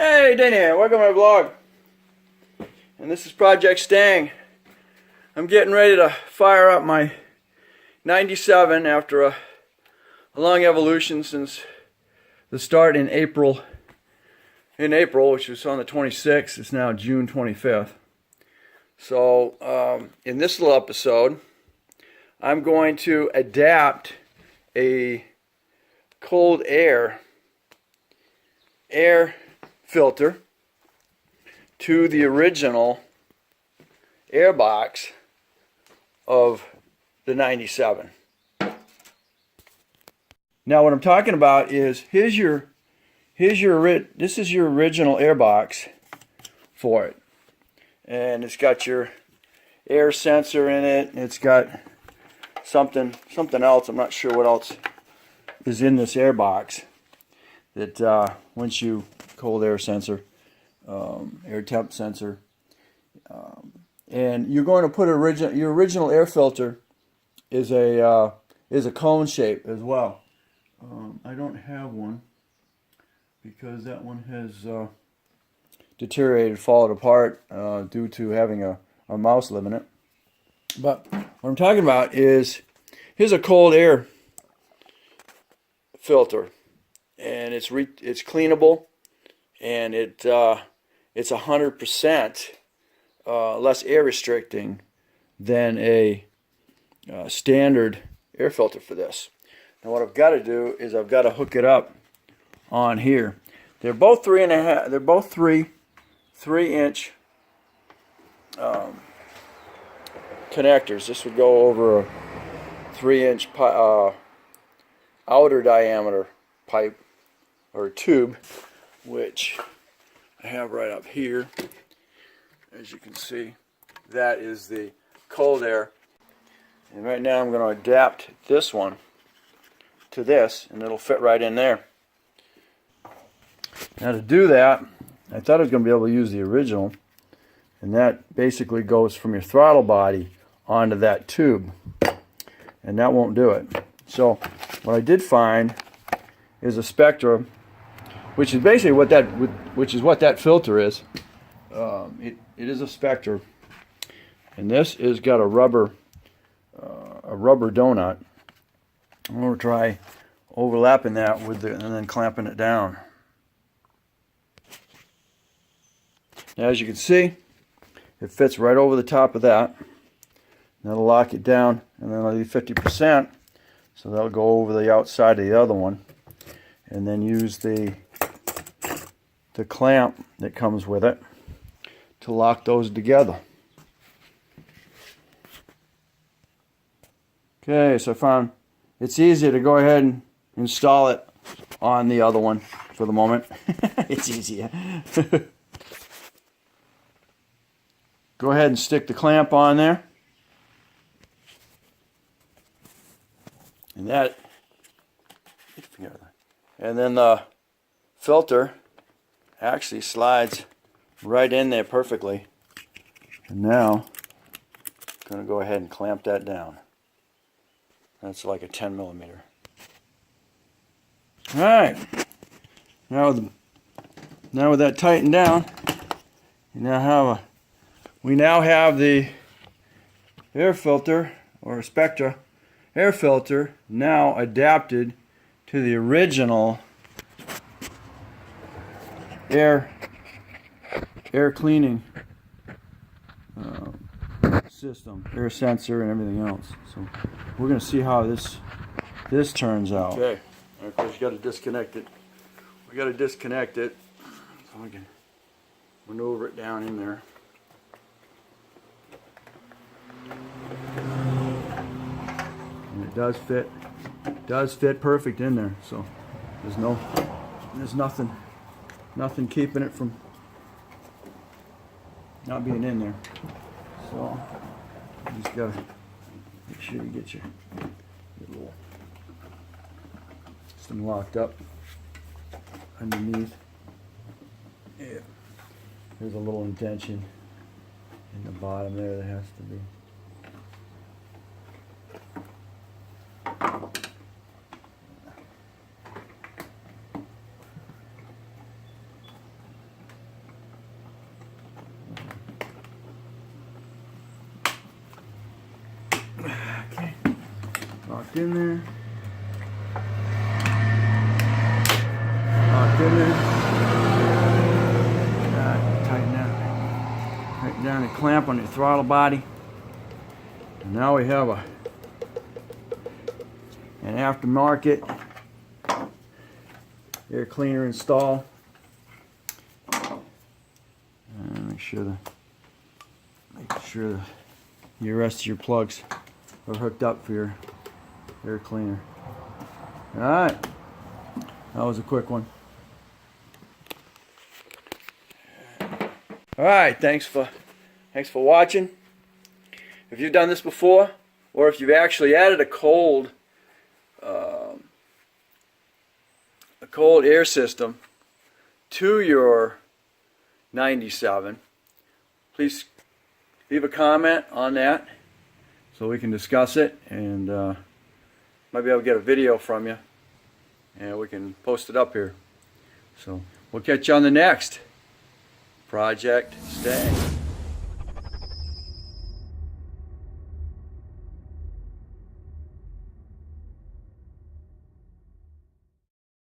Hey, Danny here. Welcome to my vlog. And this is Project Stang. I'm getting ready to fire up my 97 after a long evolution since the start in April, which was on the 26th. It's now June 25th. So in this little episode, I'm going to adapt a cold air filter to the original air box of the 97. Now what I'm talking about is this is your original air box for it, and it's got your air sensor in it. It's got something else. I'm not sure what else is in this air box. That once you cold air sensor, air temp sensor, and you're going to put your original air filter is a cone shape as well. I don't have one because that one has deteriorated, fallen apart due to having a mouse live in it. But what I'm talking about is here's a cold air filter, and it's cleanable, and it's 100% less air restricting than a standard air filter for this. Now what I've got to do is I've got to hook it up on here. They're both 3.5. They're both 3-inch connectors. This would go over a 3-inch outer diameter pipe or tube, which I have right up here. As you can see, that is the cold air. And right now I'm going to adapt this one to this, and it'll fit right in there. Now to do that, I thought I was going to be able to use the original, and that basically goes from your throttle body onto that tube, and that won't do it. So what I did find is a Spectra, which is basically what that filter is. It is a Spectra, and this is got a rubber donut. I'm going to try overlapping that with and then clamping it down. Now, as you can see, it fits right over the top of that. That'll lock it down, and then I'll leave 50%, so that'll go over the outside of the other one, and then use the clamp that comes with it to lock those together. Okay, so I found it's easier to go ahead and install it on the other one for the moment. It's easier. Go ahead and stick the clamp on there. And then the filter actually slides right in there perfectly. And now I'm going to go ahead and clamp that down. That's like a 10 millimeter. Alright, now with that tightened down, we now have the air filter, or Spectra air filter, now adapted to the original air cleaning system, air sensor, and everything else. So we're going to see how this turns out. Okay, of course you got to disconnect it. We got to disconnect it so we can maneuver it down in there. And it does fit perfect in there. So there's nothing keeping it from not being in there. So you just gotta make sure you get your little system locked up underneath. Yeah. There's a little indentation in the bottom there that has to be. Locked in there. Locked in there. Tighten down the clamp on your throttle body. And now we have an aftermarket air cleaner installed. And make sure the rest of your plugs are hooked up for your air cleaner. All right, that was a quick one. All right, thanks for watching. If you've done this before, or if you've actually added a cold air system to your 97, please leave a comment on that so we can discuss it, and might be able to get a video from you and we can post it up here. So we'll catch you on the next Project Stang.